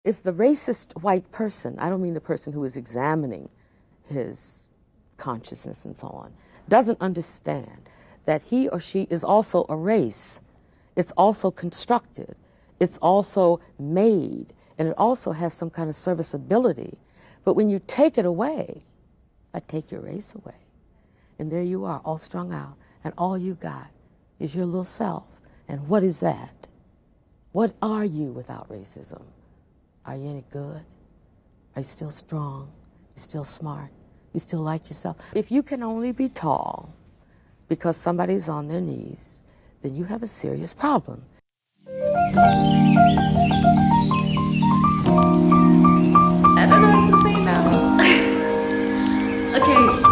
If the racist white person, I don't mean the person who is examining his consciousness and so on, doesn't understand that he or she is also a race, it's also constructed, it's also made, and it also has some kind of serviceability. But when you take it away, I take your race away. And there you are, all strung out, and all you got is your little self. And what is that? What are you without racism? Are you any good? Are you still strong? You still smart? You still like yourself? If you can only be tall because somebody's on their knees, then you have a serious problem. I don't know what to say now. Okay.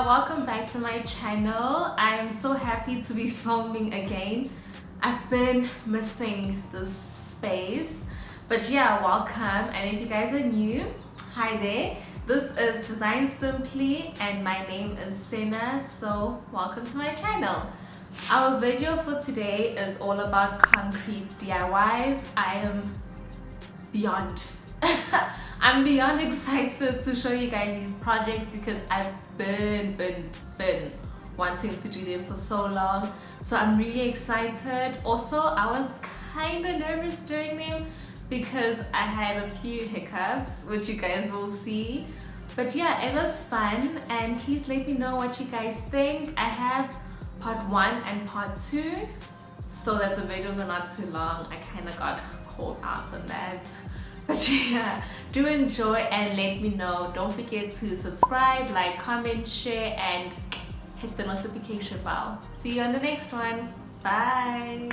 Welcome back to my channel. I am so happy to be filming again. I've been missing this space, but yeah, welcome. And if you guys are new, hi there. This is Design Simply and my name is Sena, so welcome to my channel. Our video for today is all about concrete DIYs. I am beyond I'm beyond excited to show you guys these projects because I've been wanting to do them for so long. So I'm really excited. Also, I was kind of nervous doing them because I had a few hiccups, which you guys will see. But yeah, it was fun, and please let me know what you guys think. I have part 1 and part 2 so that the videos are not too long. I kind of got called out on that. But yeah, do enjoy and let me know. Don't forget to subscribe, like, comment, share, and hit the notification bell. See you on the next one. Bye.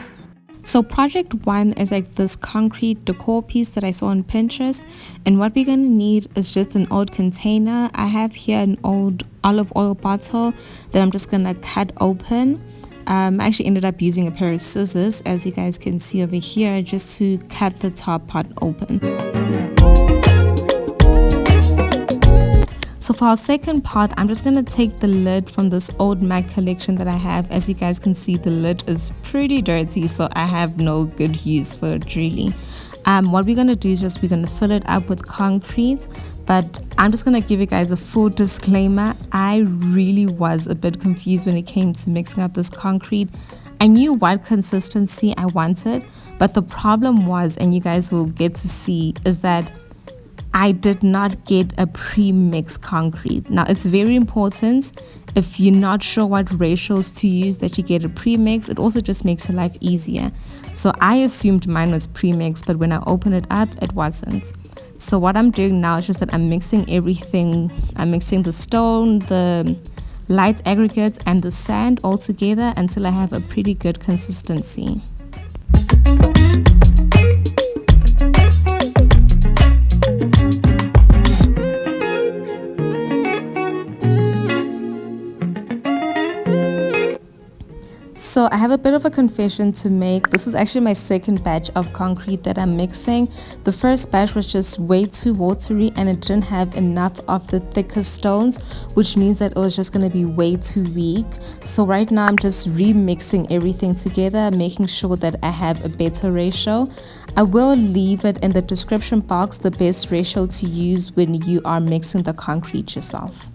So project 1 is like this concrete decor piece that I saw on Pinterest, and what we're going to need is just an old container. I have here an old olive oil bottle that I'm just going to cut open. I actually ended up using a pair of scissors, as you guys can see over here, just to cut the top part open. So for our second part, I'm just going to take the lid from this old Mac collection that I have. As you guys can see, the lid is pretty dirty, so I have no good use for it really. What we're going to do is we're going to fill it up with concrete. But I'm just going to give you guys a full disclaimer. I really was a bit confused when it came to mixing up this concrete. I knew what consistency I wanted, but the problem was, and you guys will get to see, is that I did not get a pre-mixed concrete. Now, it's very important if you're not sure what ratios to use that you get a pre-mix. It also just makes your life easier. So I assumed mine was pre-mixed, but when I opened it up, it wasn't. So what I'm doing now is just that I'm mixing everything. I'm mixing the stone, the light aggregates, and the sand all together until I have a pretty good consistency. So I have a bit of a confession to make. This is actually my second batch of concrete that I'm mixing. The first batch was just way too watery and it didn't have enough of the thicker stones, which means that it was just going to be way too weak. So right now I'm just remixing everything together, making sure that I have a better ratio. I will leave it in the description box, the best ratio to use when you are mixing the concrete yourself.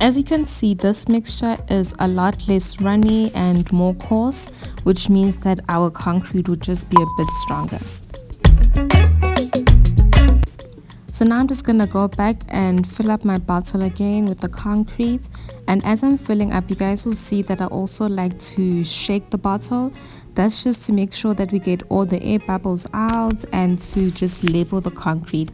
As you can see, this mixture is a lot less runny and more coarse, which means that our concrete would just be a bit stronger. So now I'm just going to go back and fill up my bottle again with the concrete. And as I'm filling up, you guys will see that I also like to shake the bottle. That's just to make sure that we get all the air bubbles out and to just level the concrete.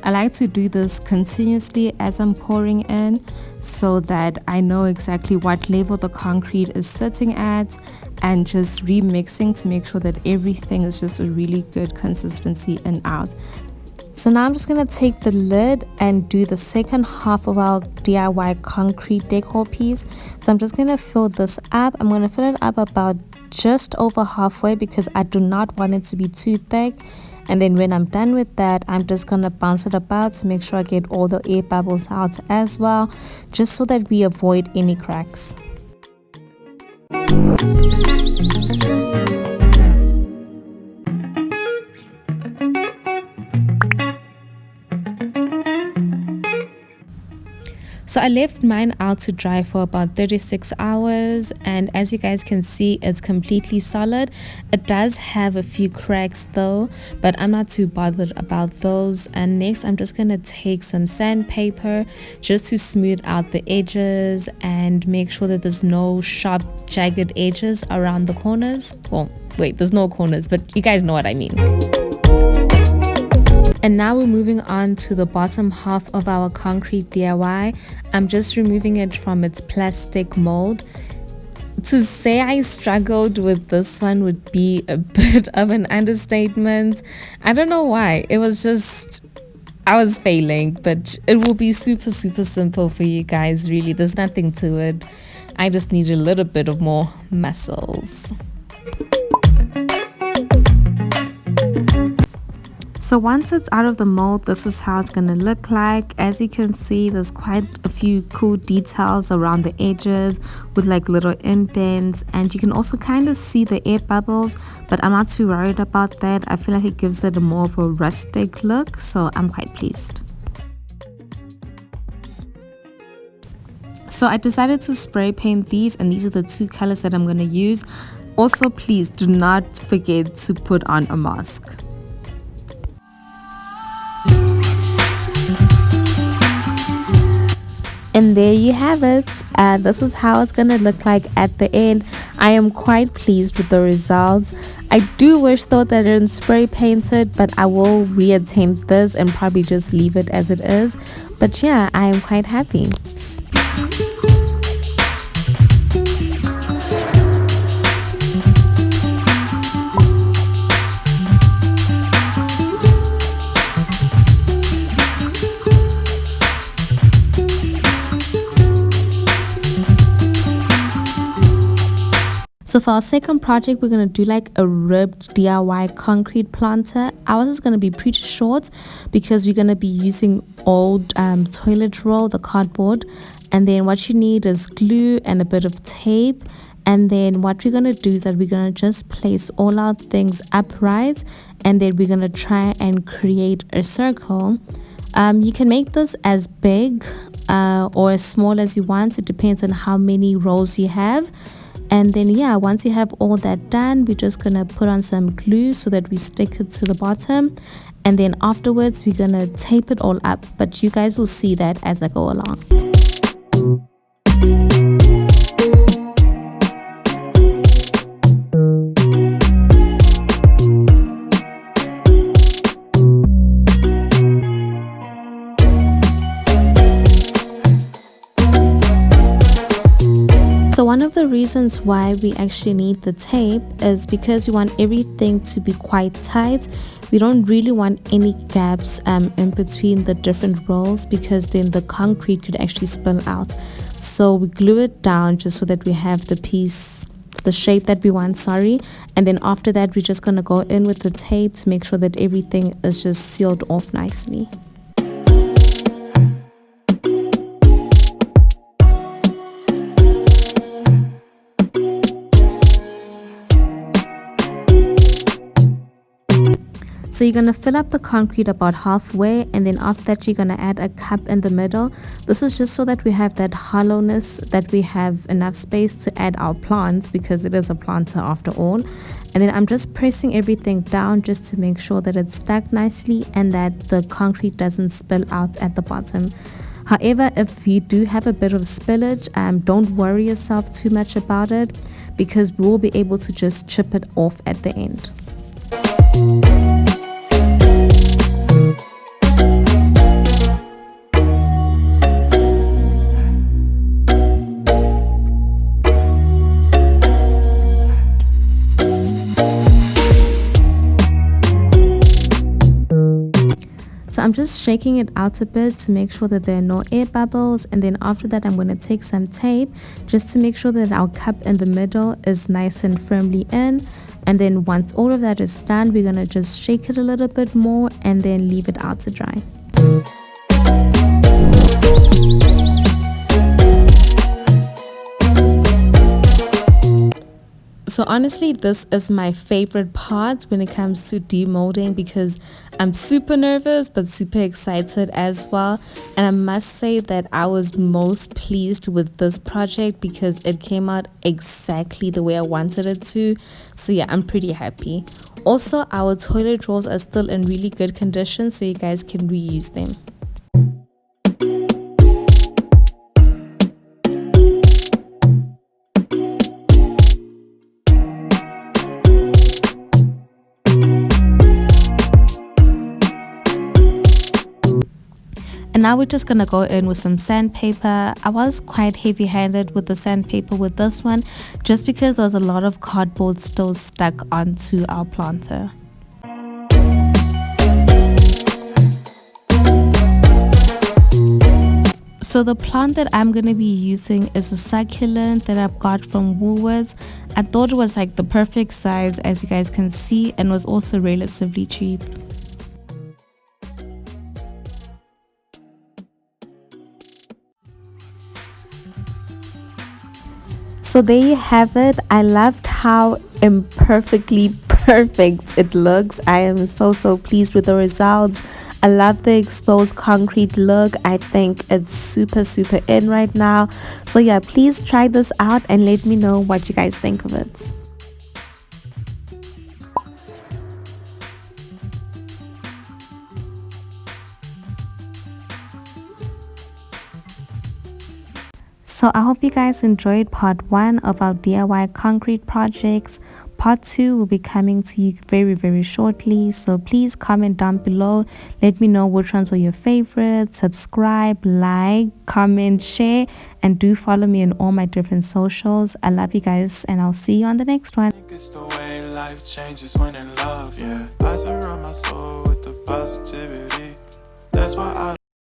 I like to do this continuously as I'm pouring in so that I know exactly what level the concrete is sitting at, and just remixing to make sure that everything is just a really good consistency in out. So now I'm just going to take the lid and do the second half of our DIY concrete decor piece. So I'm just going to fill this up. I'm going to fill it up about just over halfway because I do not want it to be too thick. And then when I'm done with that, I'm just going to bounce it about to make sure I get all the air bubbles out as well, just so that we avoid any cracks. So I left mine out to dry for about 36 hours, and as you guys can see, it's completely solid. It does have a few cracks though, but I'm not too bothered about those. And next I'm just gonna take some sandpaper just to smooth out the edges and make sure that there's no sharp jagged edges around the corners. Well, wait, there's no corners, but you guys know what I mean. And now we're moving on to the bottom half of our concrete DIY. I'm just removing it from its plastic mold. To say I struggled with this one would be a bit of an understatement. I don't know why. It was just, I was failing, but it will be super simple for you guys, really. There's nothing to it. I just need a little bit of more muscles. So once it's out of the mold, this is how it's going to look like. As you can see, there's quite a few cool details around the edges with like little indents, and you can also kind of see the air bubbles, but I'm not too worried about that. I feel like it gives it a more of a rustic look, so I'm quite pleased. So I decided to spray paint these, and these are the two colors that I'm going to use. Also, please do not forget to put on a mask. And there you have it. This is how it's gonna look like at the end. I am quite pleased with the results. I do wish though that I didn't spray paint it, but I will reattempt this and probably just leave it as it is. But yeah, I am quite happy. So for our second project, we're going to do like a ribbed DIY concrete planter. Ours is going to be pretty short because we're going to be using old toilet roll, the cardboard. And then what you need is glue and a bit of tape. And then what we're going to do is that we're going to just place all our things upright. And then we're going to try and create a circle. You can make this as big or as small as you want. It depends on how many rolls you have. And then yeah, once you have all that done, we're just gonna put on some glue so that we stick it to the bottom, and then afterwards we're gonna tape it all up, but you guys will see that as I go along. So one of the reasons why we actually need the tape is because we want everything to be quite tight. We don't really want any gaps in between the different rolls, because then the concrete could actually spill out. So we glue it down just so that we have the piece, the shape that we want, and then after that we're just going to go in with the tape to make sure that everything is just sealed off nicely. So you're going to fill up the concrete about halfway, and then after that you're going to add a cup in the middle. This is just so that we have that hollowness, that we have enough space to add our plants, because it is a planter after all. And then I'm just pressing everything down just to make sure that it's stuck nicely and that the concrete doesn't spill out at the bottom. However, if you do have a bit of spillage, don't worry yourself too much about it, because we will be able to just chip it off at the end. I'm just shaking it out a bit to make sure that there are no air bubbles, and then after that I'm going to take some tape just to make sure that our cup in the middle is nice and firmly in. And then once all of that is done, we're going to just shake it a little bit more and then leave it out to dry. So honestly, this is my favorite part when it comes to demolding, because I'm super nervous but super excited as well. And I must say that I was most pleased with this project because it came out exactly the way I wanted it to. So yeah, I'm pretty happy. Also, our toilet rolls are still in really good condition, so you guys can reuse them. And now we're just gonna go in with some sandpaper. I was quite heavy-handed with the sandpaper with this one, just because there was a lot of cardboard still stuck onto our planter. So the plant that I'm going to be using is a succulent that I've got from Woolworths. I thought it was like the perfect size, as you guys can see, and was also relatively cheap. So there you have it. I loved how imperfectly perfect it looks. I am so pleased with the results. I love the exposed concrete look. I think it's super in right now. So yeah, please try this out and let me know what you guys think of it. So I hope you guys enjoyed part 1 of our DIY concrete projects. Part 2 will be coming to you very shortly. So please comment down below. Let me know which ones were your favorites. Subscribe, like, comment, share, and do follow me on all my different socials. I love you guys, and I'll see you on the next one. It's the way life changes when in love, yeah. I surround my soul with the positivity. That's why I